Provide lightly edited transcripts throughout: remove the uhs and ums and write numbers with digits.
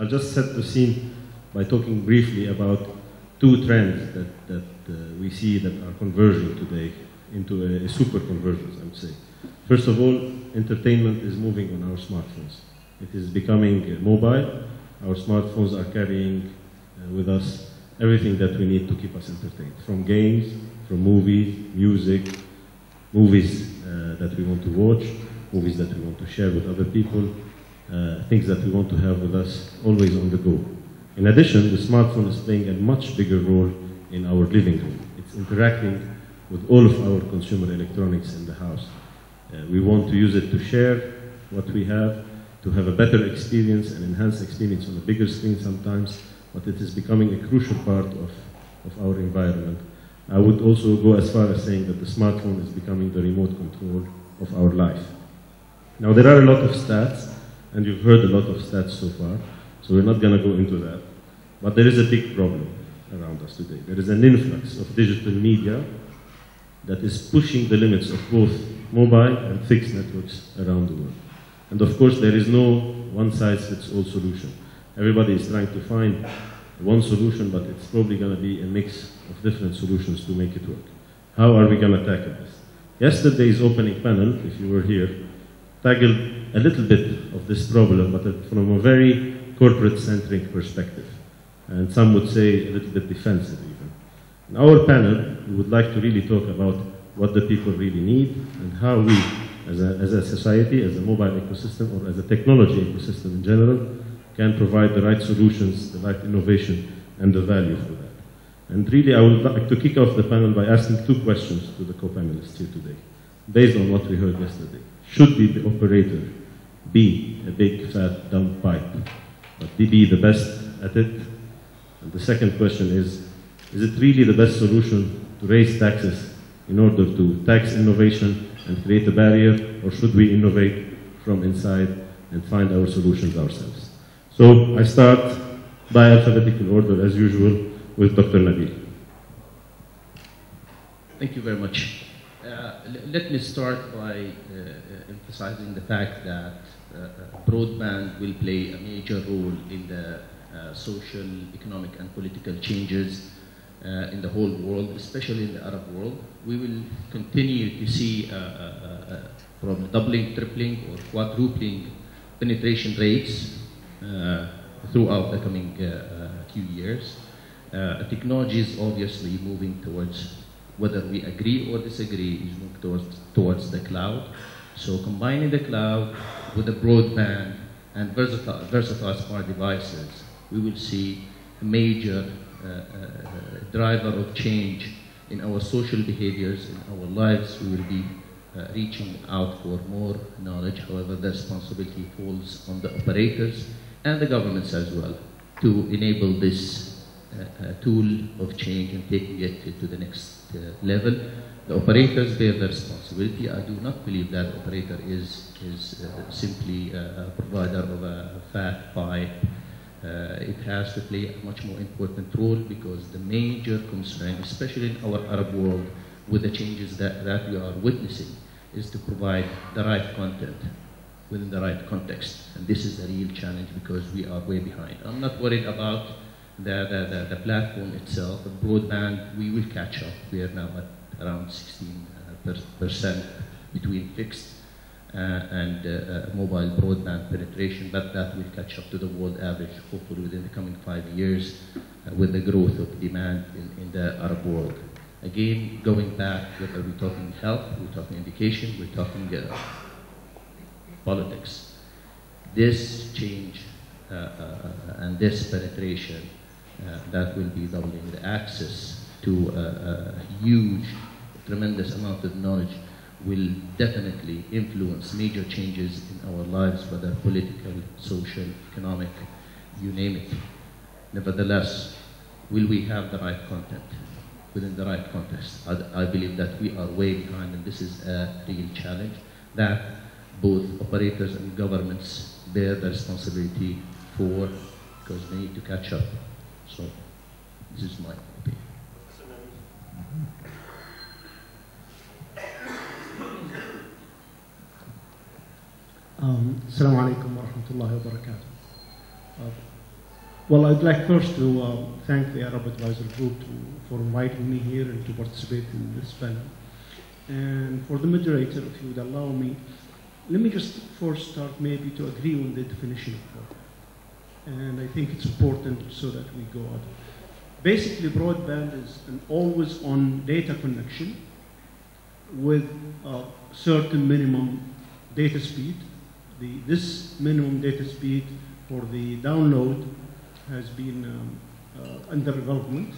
I'll just set the scene by talking briefly about two trends that we see that are converging today into a super convergence, I would say. First of all, entertainment is moving on our smartphones. It is becoming mobile. Our smartphones are carrying with us everything that we need to keep us entertained, from games, from movies, music, movies that we want to watch, movies that we want to share with other people, things that we want to have with us always on the go. In addition, the smartphone is playing a much bigger role in our living room. It's interacting with all of our consumer electronics in the house. We want to use it to share what we have, to have a better experience, an enhanced experience on a bigger screen sometimes, but it is becoming a crucial part of our environment. I would also go as far as saying that the smartphone is becoming the remote control of our life. Now, there are a lot of stats, and you've heard a lot of stats so far, so we're not going to go into that. But there is a big problem around us today. There is an influx of digital media that is pushing the limits of both mobile and fixed networks around the world. And of course, there is no one-size-fits-all solution. Everybody is trying to find one solution, but it's probably going to be a mix of different solutions to make it work. How are we going to tackle this? Yesterday's opening panel, if you were here, tackled a little bit of this problem, but from a very corporate-centric perspective. And some would say a little bit defensive even. In our panel, we would like to really talk about what the people really need and how we, as a society, as a mobile ecosystem, or as a technology ecosystem in general, can provide the right solutions, the right innovation, and the value for that. And really, I would like to kick off the panel by asking two questions to the co-panelists here today, based on what we heard yesterday. Should the operator be a big, fat, dumb pipe, but be the best at it? And the second question is it really the best solution to raise taxes in order to tax innovation and create a barrier, or should we innovate from inside and find our solutions ourselves? So I start by alphabetical order, as usual, with Dr. Nabeel. Thank you very much. Let me start by emphasizing the fact that broadband will play a major role in the social, economic, and political changes in the whole world, especially in the Arab world. We will continue to see probably doubling, tripling, or quadrupling penetration rates throughout the coming few years. Technology is obviously moving towards, whether we agree or disagree, is moving towards the cloud. So combining the cloud with the broadband and versatile smart devices, we will see a major driver of change in our social behaviors, in our lives. We will be reaching out for more knowledge. However, the responsibility falls on the operators and the governments as well to enable this tool of change and taking it to the next level. The operators bear the responsibility. I do not believe that operator is simply a provider of a fat pipe. It has to play a much more important role, because the major concern, especially in our Arab world, with the changes that we are witnessing, is to provide the right content within the right context. And this is a real challenge because we are way behind. I'm not worried about the platform itself. The broadband, we will catch up. We are now at around 16% between fixed and mobile broadband penetration, but that will catch up to the world average, hopefully within the coming 5 years, with the growth of demand in the Arab world. Again, going back, whether we're talking health, we're talking education, we're talking politics. This change and this penetration that will be doubling the access to a huge, tremendous amount of knowledge will definitely influence major changes in our lives, whether political, social, economic, you name it. Nevertheless, will we have the right content within the right context? I believe that we are way behind, and this is a real challenge that both operators and governments bear the responsibility for, because they need to catch up. So this is my opinion. Assalamu alaikum wa rahmatullahi wa barakatuh. Well, I'd like first to thank the Arab Advisory Group for inviting me here and to participate in this panel. And for the moderator, if you would allow me, let me just first start maybe to agree on the definition of broadband. And I think it's important so that we go on. Basically, broadband is an always-on data connection with a certain minimum data speed. This minimum data speed for the download has been under development.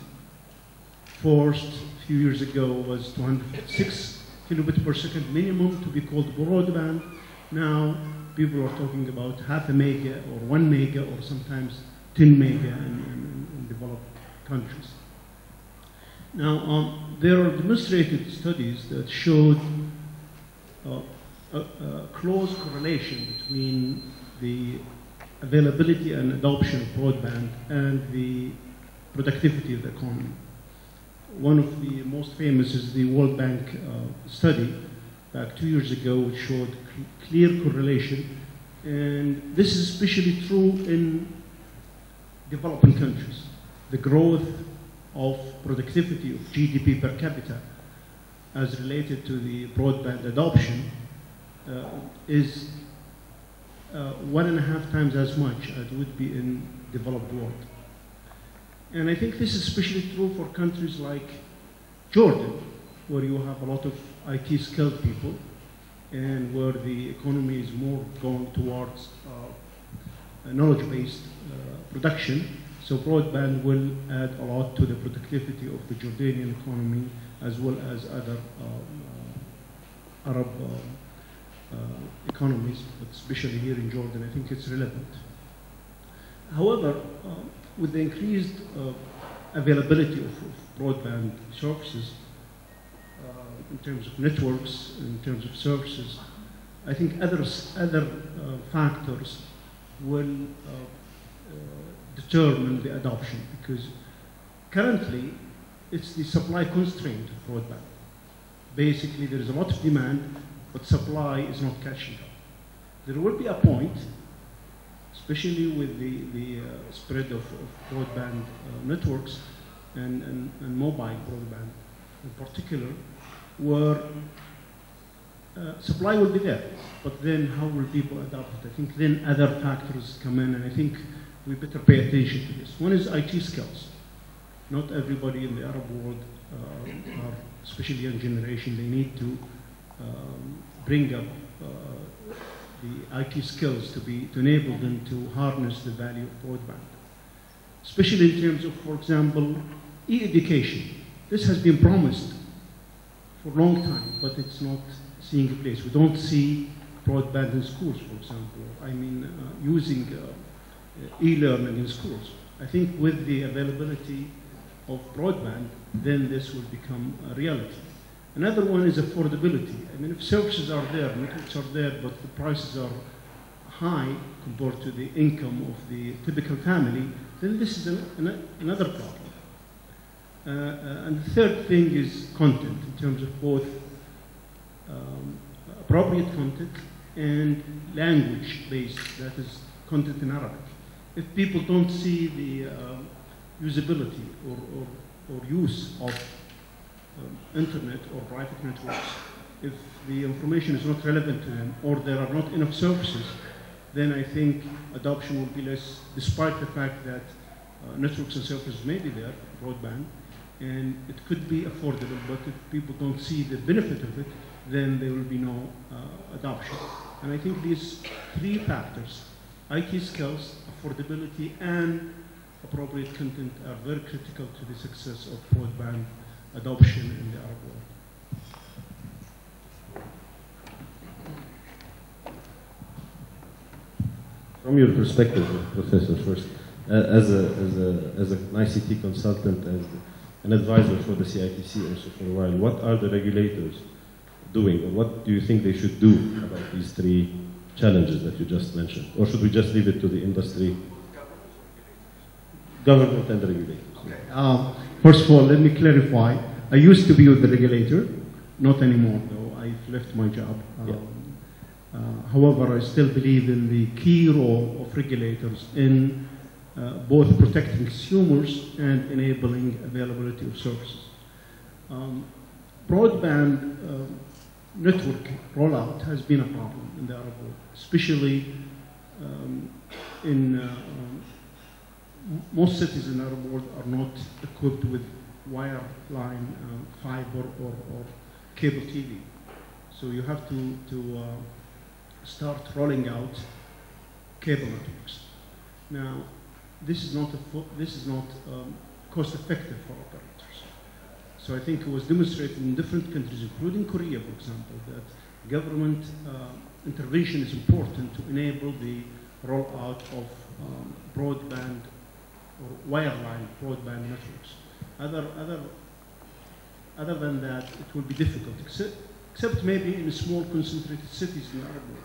First, a few years ago, was 206 kilobits per second minimum to be called broadband. Now, people are talking about half a mega or 1 mega or sometimes 10 mega in developed countries. Now, there are demonstrated studies that showed a close correlation between the availability and adoption of broadband and the productivity of the economy. One of the most famous is the World Bank study back 2 years ago, which showed clear correlation. And this is especially true in developing countries. The growth of productivity of GDP per capita as related to the broadband adoption is 1.5 times as much as would be in developed world. And I think this is especially true for countries like Jordan, where you have a lot of IT skilled people and where the economy is more going towards knowledge-based production. So broadband will add a lot to the productivity of the Jordanian economy as well as other Arab economies, but especially here in Jordan, I think it's relevant. However, with the increased availability of broadband services, in terms of networks, in terms of services, I think other factors will determine the adoption, because currently it's the supply constraint of broadband. Basically, there is a lot of demand, but supply is not catching up. There will be a point, especially with the spread of broadband networks and mobile broadband in particular, where supply will be there, but then how will people adopt it? I think then other factors come in, and I think we better pay attention to this. One is IT skills. Not everybody in the Arab world, are, especially young generation, they need to bring up the IT skills to enable them to harness the value of broadband. Especially in terms of, for example, e-education. This has been promised for a long time, but it's not seeing a place. We don't see broadband in schools, for example. I mean, using e-learning in schools. I think with the availability of broadband, then this will become a reality. Another one is affordability. I mean, if services are there, networks are there, but the prices are high compared to the income of the typical family, then this is another problem. And the third thing is content, in terms of both appropriate content and language-based, that is content in Arabic. If people don't see the usability or use of internet or private networks, if the information is not relevant to them or there are not enough services, then I think adoption will be less, despite the fact that networks and services may be there, broadband, and it could be affordable, but if people don't see the benefit of it, then there will be no adoption. And I think these three factors, IT skills, affordability, and appropriate content, are very critical to the success of broadband adoption in the Arab world. From your perspective, Professor, first, as an ICT consultant, as an advisor for the CITC also for a while, what are the regulators doing, or what do you think they should do about these three challenges that you just mentioned? Or should we just leave it to the industry? Government and the regulators. Okay. First of all, let me clarify. I used to be with the regulator, not anymore though. I've left my job. However, I still believe in the key role of regulators in both protecting consumers and enabling availability of services. Broadband network rollout has been a problem in the Arab world, especially in most cities in the Arab world are not equipped with wireline fiber or cable TV. So you have to start rolling out cable networks. Now, this is not cost effective for operators. So I think it was demonstrated in different countries, including Korea, for example, that government intervention is important to enable the rollout of broadband or wireline broadband networks. Other than that, it will be difficult, except maybe in small concentrated cities in the Arab world,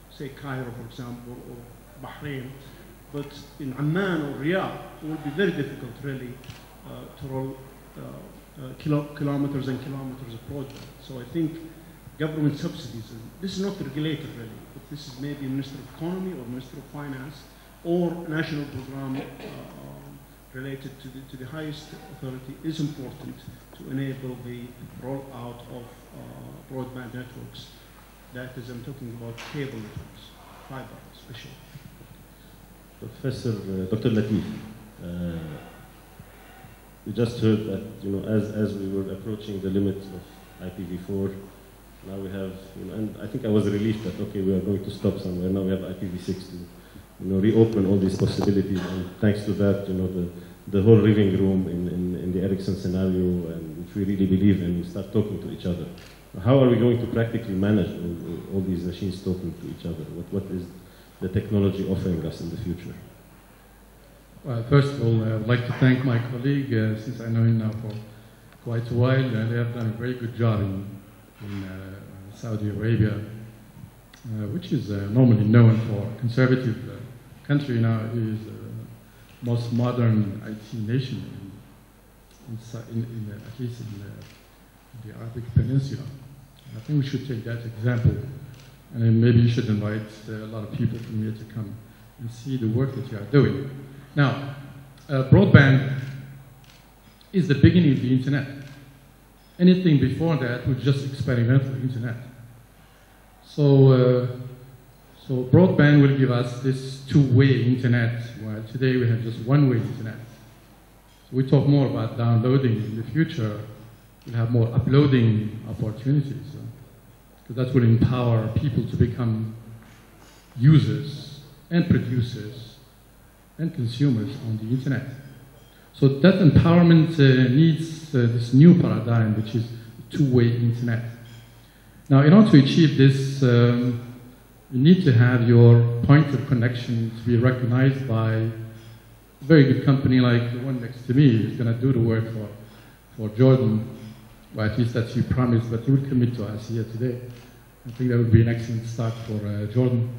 say Cairo, for example, or Bahrain. But in Amman or Riyadh, it will be very difficult, really, to roll kilometers and kilometers of broadband. So I think government subsidies, and this is not regulated, really, but this is maybe Minister of Economy or Minister of Finance or national program related to the highest authority is important to enable the rollout of broadband networks. That is, I'm talking about cable networks, fiber especially. Professor Dr. Latif, we just heard that, as we were approaching the limit of IPv4, now we have, and I think I was relieved that, okay, we are going to stop somewhere. Now we have IPv6 to, reopen all these possibilities, and thanks to that, the whole living room in the Ericsson scenario, and which we really believe in, we start talking to each other. How are we going to practically manage all these machines talking to each other? What is the technology offering us in the future? Well, first of all, I would like to thank my colleague, since I know him now for quite a while, and they have done a very good job in Saudi Arabia, which is normally known for a conservative country. Now it is the most modern IT nation, at least in the Arabic Peninsula. I think we should take that example, and then maybe you should invite a lot of people from here to come and see the work that you are doing. Now, broadband is the beginning of the internet. Anything before that was just experimental internet. So broadband will give us this two-way internet, while today we have just one-way internet. So we talk more about downloading. In the future, we'll have more uploading opportunities, because that will empower people to become users and producers and consumers on the internet. So that empowerment needs this new paradigm, which is two-way internet. Now, in order to achieve this, you need to have your point of connection to be recognized by a very good company like the one next to me, who's going to do the work for Jordan. Well, at least that's you promised, but you would commit to us here today. I think that would be an excellent start for Jordan.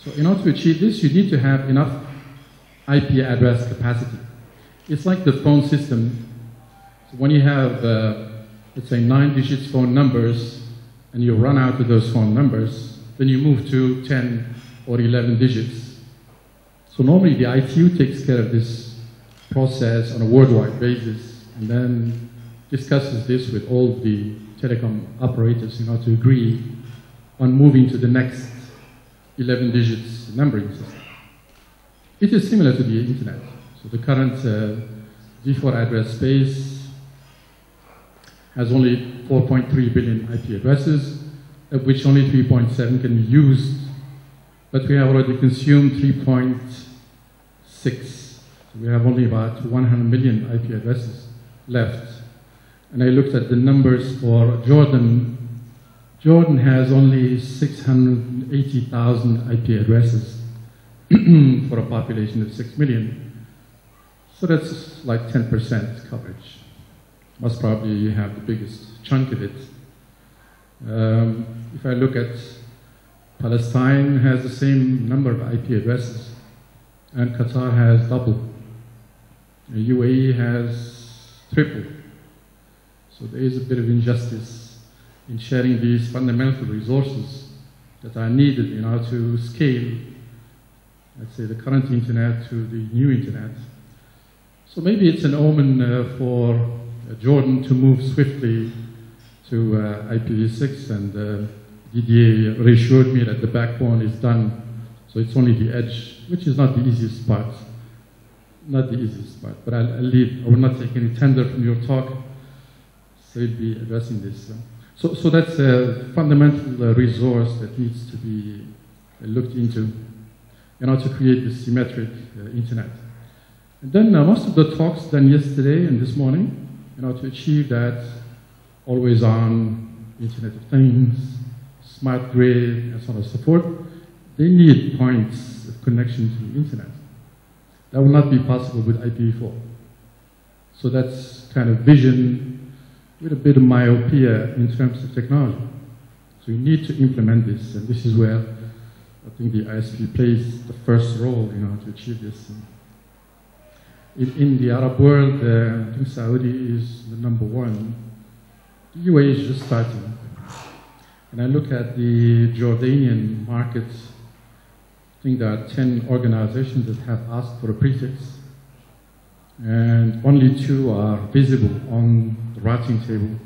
So in order to achieve this, you need to have enough IP address capacity. It's like the phone system. So when you have, let's say, 9-digit phone numbers, and you run out of those phone numbers, then you move to 10 or 11 digits. So normally the ITU takes care of this process on a worldwide basis, and then discusses this with all the telecom operators in order to agree on moving to the next 11 digits numbering system. It is similar to the internet. So the current D4 address space has only 4.3 billion IP addresses, of which only 3.7 can be used, but we have already consumed 3.6. So we have only about 100 million IP addresses left. And I looked at the numbers for Jordan. Jordan has only 680,000 IP addresses for a population of 6 million. So that's like 10% coverage. Most probably you have the biggest chunk of it. If I look at Palestine, has the same number of IP addresses, and Qatar has double. The UAE has triple. So there is a bit of injustice in sharing these fundamental resources that are needed in order to scale let's say, the current internet to the new internet. So maybe it's an omen for Jordan to move swiftly to IPv6, and Didier reassured me that the backbone is done, so it's only the edge, which is not the easiest part. Not the easiest part, but I'll leave. I will not take any tender from your talk, so you'll be addressing this. So that's a fundamental resource that needs to be looked into in order to create this symmetric internet. And then most of the talks done yesterday and this morning, to achieve that always-on Internet of Things, smart grid, and so on and so forth, they need points of connection to the internet. That will not be possible with IPv4. So that's kind of vision with a bit of myopia in terms of technology. So you need to implement this, and this is where I think the ISP plays the first role, to achieve this. In the Arab world, I think Saudi is the #1. The UAE is just starting. And I look at the Jordanian market, I think there are 10 organizations that have asked for a prefix, and only 2 are visible on the routing table.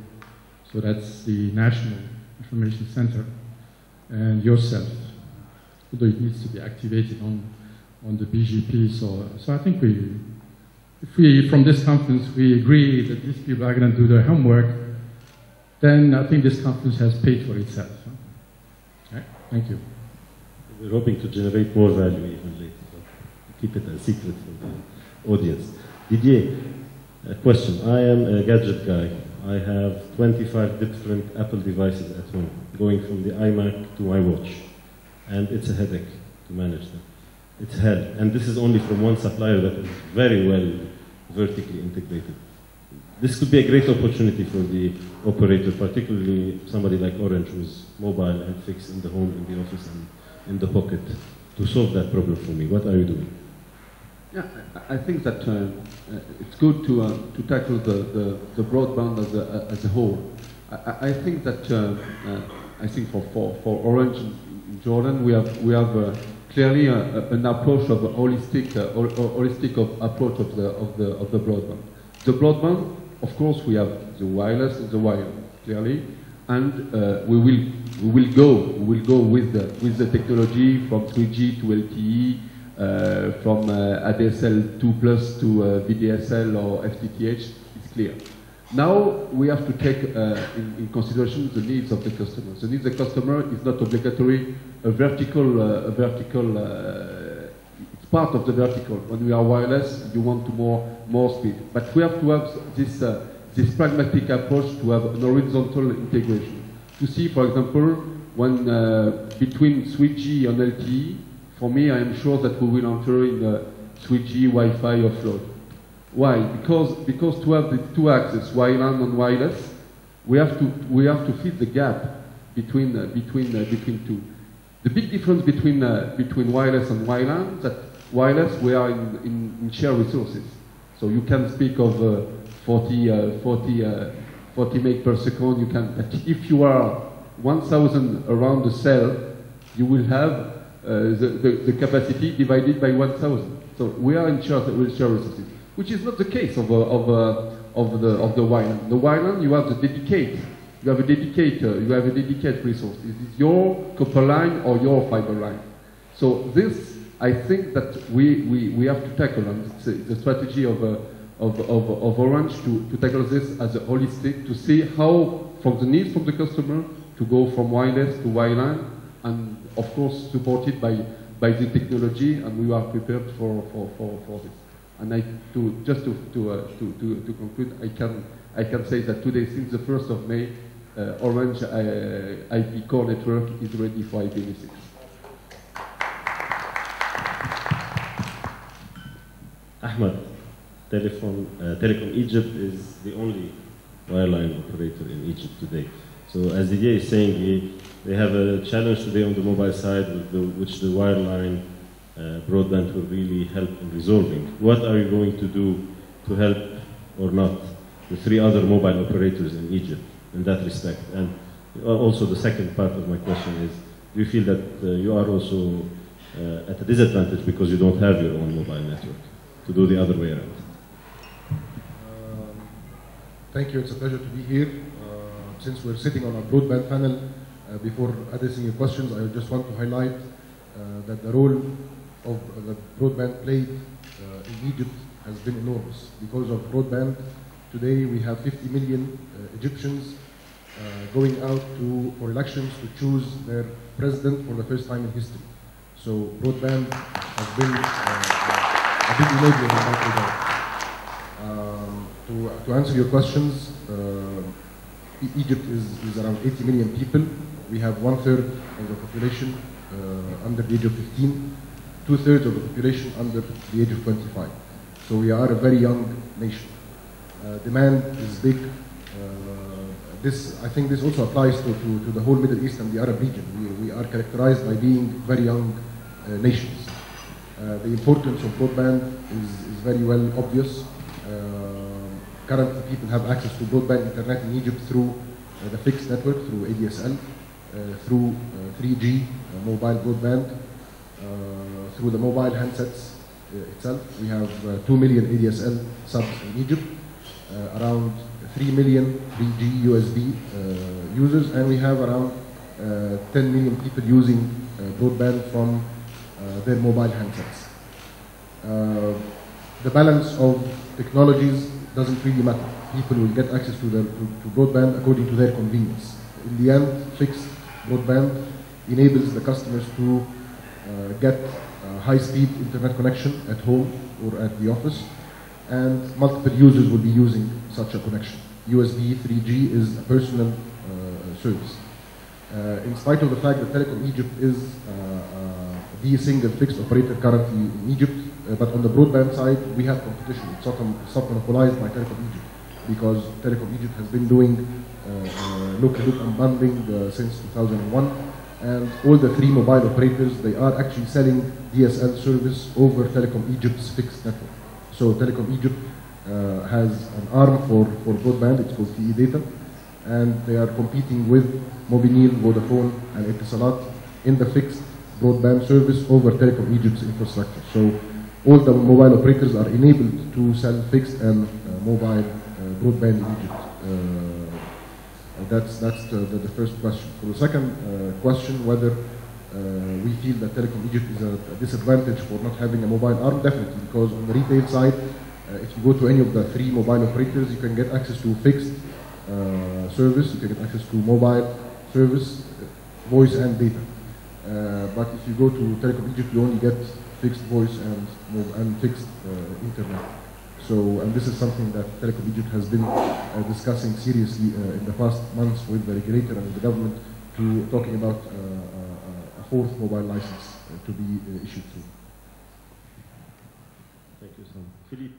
So that's the National Information Center and yourself, although it needs to be activated on the BGP. So I think if we, from this conference, we agree that these people are going to do their homework, then I think this conference has paid for itself. Okay? Thank you. We're hoping to generate more value even later, but keep it a secret from the audience. Didier, a question. I am a gadget guy. I have 25 different Apple devices at home, going from the iMac to my watch. And it's a headache to manage them. It's hell. And this is only from one supplier that is very well vertically integrated. This could be a great opportunity for the operator, particularly somebody like Orange, who's mobile and fixed in the home, in the office, and in the pocket, to solve that problem for me. What are you doing? Yeah, I think that it's good to tackle the broadband as a whole. I think that I think for Orange in Jordan we have clearly an approach of a holistic approach of the broadband. The broadband, of course, we have the wireless and the wired clearly, and we will go with the technology from 3G to LTE. From ADSL 2+ to VDSL or FTTH, it's clear. Now we have to take in consideration the needs of the customer. The needs of the customer is not obligatory. It's part of the vertical. When we are wireless, you want more speed. But we have to have this pragmatic approach to have an horizontal integration. To see, for example, when between 3G and LTE, for me, I am sure that we will enter in 3G Wi-Fi offload. Why? Because to have the 2 axes, wireline and wireless, we have to fill the gap between 2. The big difference between wireless and wireline is that wireless we are in shared resources. So you can speak of 40 meg per second. You can, but if you are 1,000 around the cell, you will have the capacity divided by 1,000. So we are in shared resources, which is not the case of the wireline. The wireline, you have the dedicate. You have a dedicated resource. It is your copper line or your fiber line. So this, I think that we have to tackle, and it's the strategy of Orange to tackle this as a holistic, to see how, from the needs from the customer, to go from wireless to wireline, and of course supported by the technology, and we are prepared for this. And just to conclude, I can say that today, since the 1st of May, Orange IP core network is ready for IPv6. Ahmed, Telecom Egypt is the only wireline operator in Egypt today. So as Didier is saying, they have a challenge today on the mobile side, which the wireline broadband will really help in resolving. What are you going to do to help, or not, the 3 other mobile operators in Egypt in that respect? And also the second part of my question is, do you feel that you are also at a disadvantage because you don't have your own mobile network to do the other way around. Thank you. It's a pleasure to be here. Since we're sitting on a broadband panel, before addressing your questions, I just want to highlight that the role of the broadband played in Egypt has been enormous. Because of broadband, today we have 50 million Egyptians going out for elections to choose their president for the first time in history. So broadband has been a big enabler in that regard. To answer your questions, Egypt is around 80 million people. We have 1/3 of the population under the age of 15, 2/3 of the population under the age of 25. So we are a very young nation. Demand is big. I think this also applies to the whole Middle East and the Arab region. We are characterized by being very young nations. The importance of broadband is very well obvious. Currently, people have access to broadband internet in Egypt through the fixed network, through ADSL, through 3G mobile broadband, through the mobile handsets itself. We have 2 million ADSL subs in Egypt, around 3 million 3G USB users, and we have around 10 million people using broadband from their mobile handsets. The balance of technologies doesn't really matter. People will get access to broadband according to their convenience. In the end, fixed broadband enables the customers to get high-speed internet connection at home or at the office, and multiple users will be using such a connection. USB 3G is a personal service. In spite of the fact that Telecom Egypt is the single fixed operator currently in Egypt, but on the broadband side, we have competition. It's not monopolized by Telecom Egypt, because Telecom Egypt has been doing local loop unbundling since 2001, and all the 3 mobile operators, they are actually selling DSL service over Telecom Egypt's fixed network. So Telecom Egypt has an arm for broadband, it's called TE Data, and they are competing with Mobilil, Vodafone, and Etisalat in the fixed broadband service over Telecom Egypt's infrastructure. So all the mobile operators are enabled to sell fixed and mobile broadband in Egypt. That's the first question. For the second question, whether we feel that Telecom Egypt is a disadvantage for not having a mobile arm, definitely, because on the retail side, if you go to any of the 3 mobile operators, you can get access to fixed service, you can get access to mobile service, voice and data. But if you go to Telecom Egypt, you only get fixed voice and fixed internet. So, and this is something that Telecom Egypt has been discussing seriously in the past months with the regulator and the government, talking about a 4th mobile license to be issued soon. Thank you, Sam. Philippe.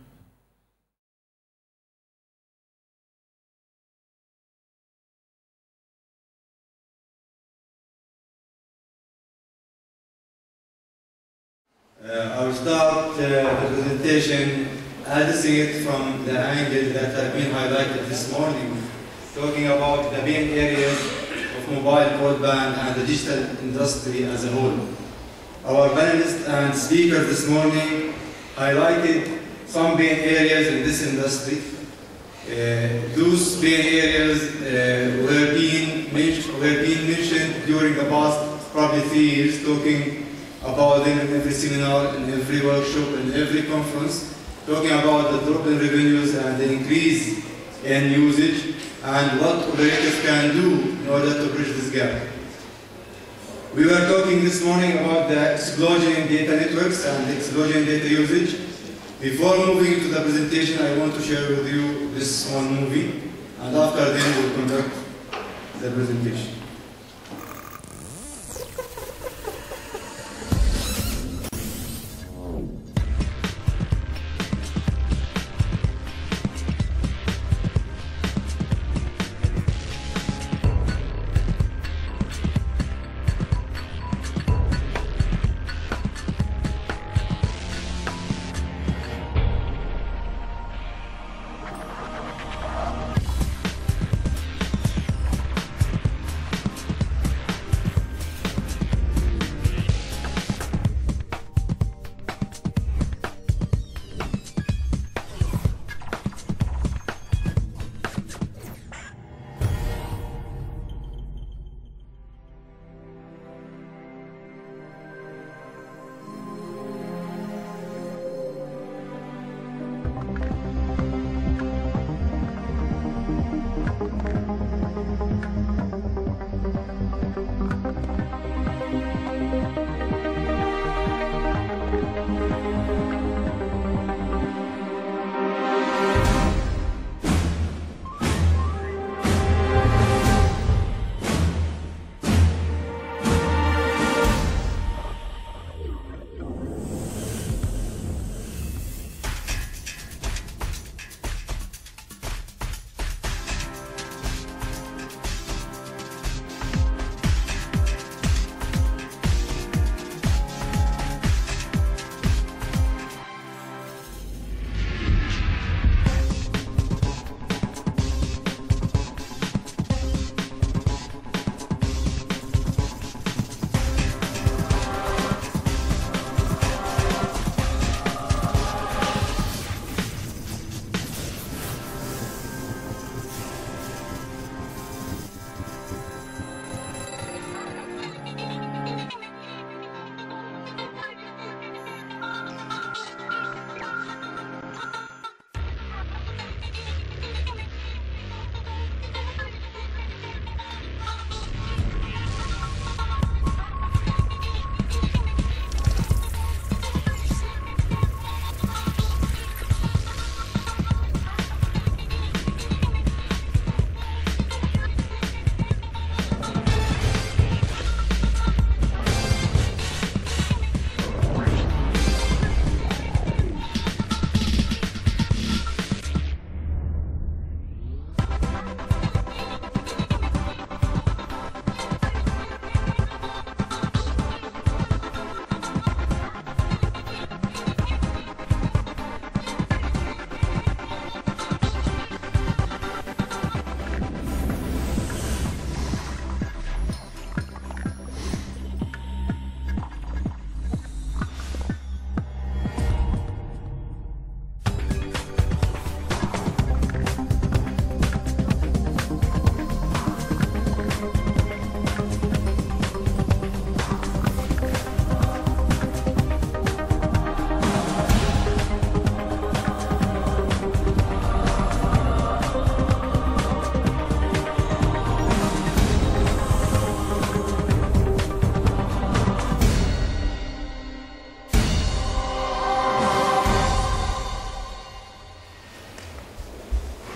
I will start the presentation addressing it from the angle that have been highlighted this morning, talking about the main areas of mobile broadband and the digital industry as a whole. Our panelists and speakers this morning highlighted some main areas in this industry. Those main areas were being mentioned during the past probably 3 years, talking about them in every seminar, in every workshop, in every conference, talking about the drop in revenues and the increase in usage and what operators can do in order to bridge this gap. We were talking this morning about the explosion in data networks and the explosion in data usage. Before moving into the presentation, I want to share with you this one movie, and after then we'll conduct the presentation.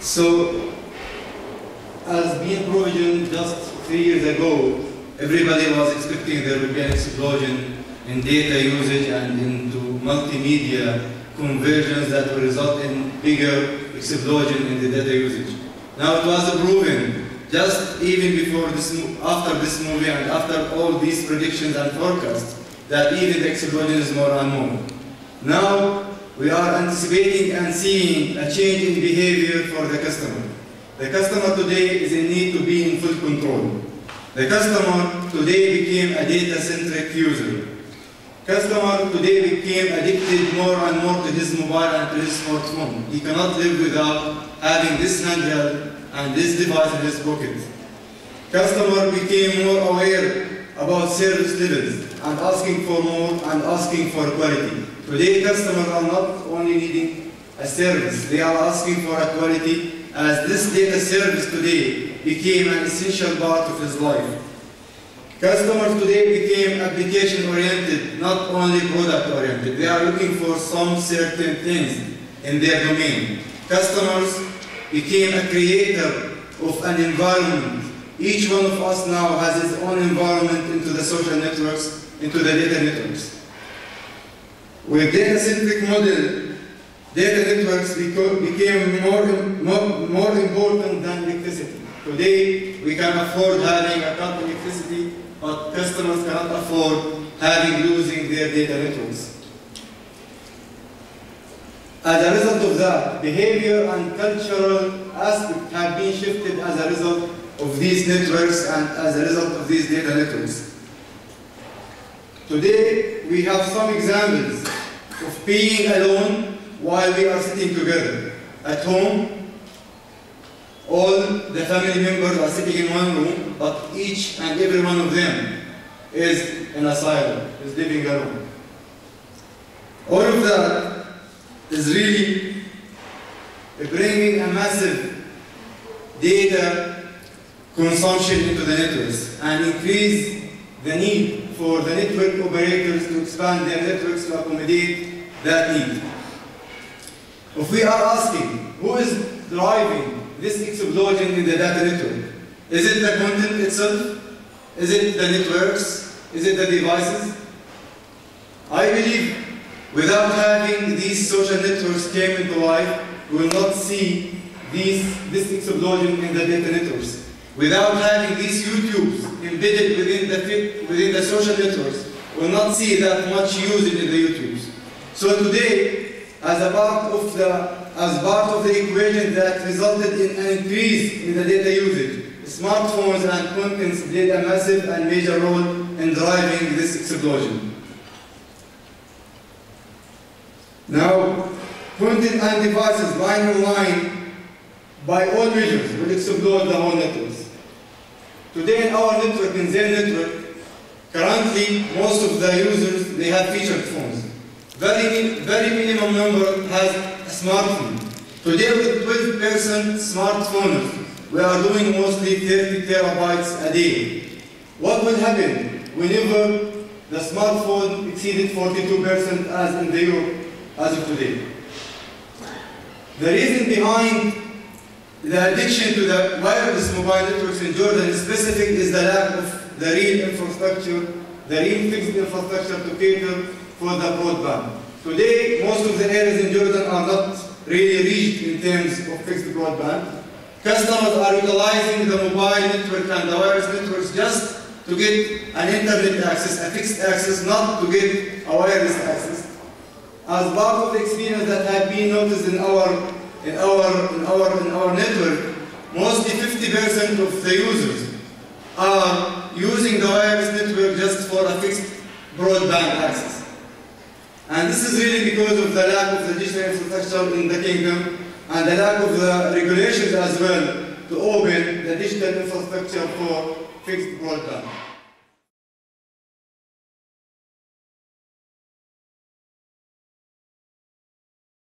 So, as being provisioned just 3 years ago, everybody was expecting there would be an explosion in data usage and into multimedia convergence that will result in bigger explosion in the data usage. Now it was proven, just even before this, after this movie and after all these predictions and forecasts, that even the explosion is more and more. Now we are anticipating and seeing a change in behavior for the customer. The customer today is in need to be in full control. The customer today became a data-centric user. Customer today became addicted more and more to his mobile and to his smartphone. He cannot live without having this handheld and this device in his pocket. Customer became more aware about service levels and asking for more and asking for quality. Today, customers are not only needing a service, they are asking for a quality, as this data service today became an essential part of his life. Customers today became application-oriented, not only product-oriented. They are looking for some certain things in their domain. Customers became a creator of an environment. Each one of us now has his own environment into the social networks, into the data networks. With data-centric model, data networks became more important than electricity. Today, we can afford having a cut in electricity, but customers cannot afford losing their data networks. As a result of that, behavior and cultural aspects have been shifted as a result of these networks and as a result of these data networks. Today, we have some examples of being alone while we are sitting together. At home, all the family members are sitting in one room, but each and every one of them is in a silo, is living alone. All of that is really bringing a massive data consumption into the networks and increase the need for the network operators to expand their networks to accommodate that need. If we are asking who is driving this explosion in the data network, is it the content itself? Is it the networks? Is it the devices? I believe without having these social networks came into life, we will not see this explosion in the data networks. Without having these YouTubes embedded within the social networks, we will not see that much usage in the YouTubes. So today, as part of the equation that resulted in an increase in the data usage, smartphones and contents played a massive and major role in driving this explosion. Now, content and devices line on line, by all measures, will explode the whole networks. Today in our network, in their network, currently most of the users, they have featured phones. Very minimum number has a smartphone. Today with 12% smartphones, we are doing mostly 30 terabytes a day. What will happen whenever the smartphone exceeded 42% as in the Europe as of today? The reason behind the addiction to the wireless mobile networks in Jordan specific is the lack of the real infrastructure, the real fixed infrastructure to cater for the broadband. Today, most of the areas in Jordan are not really reached in terms of fixed broadband. Customers are utilizing the mobile network and the wireless networks just to get an internet access, a fixed access, not to get a wireless access. As part of the experience that had been noticed in our network, mostly 50% of the users are using the wireless network just for a fixed broadband access. And this is really because of the lack of the digital infrastructure in the kingdom and the lack of the regulations as well to open the digital infrastructure for fixed broadband.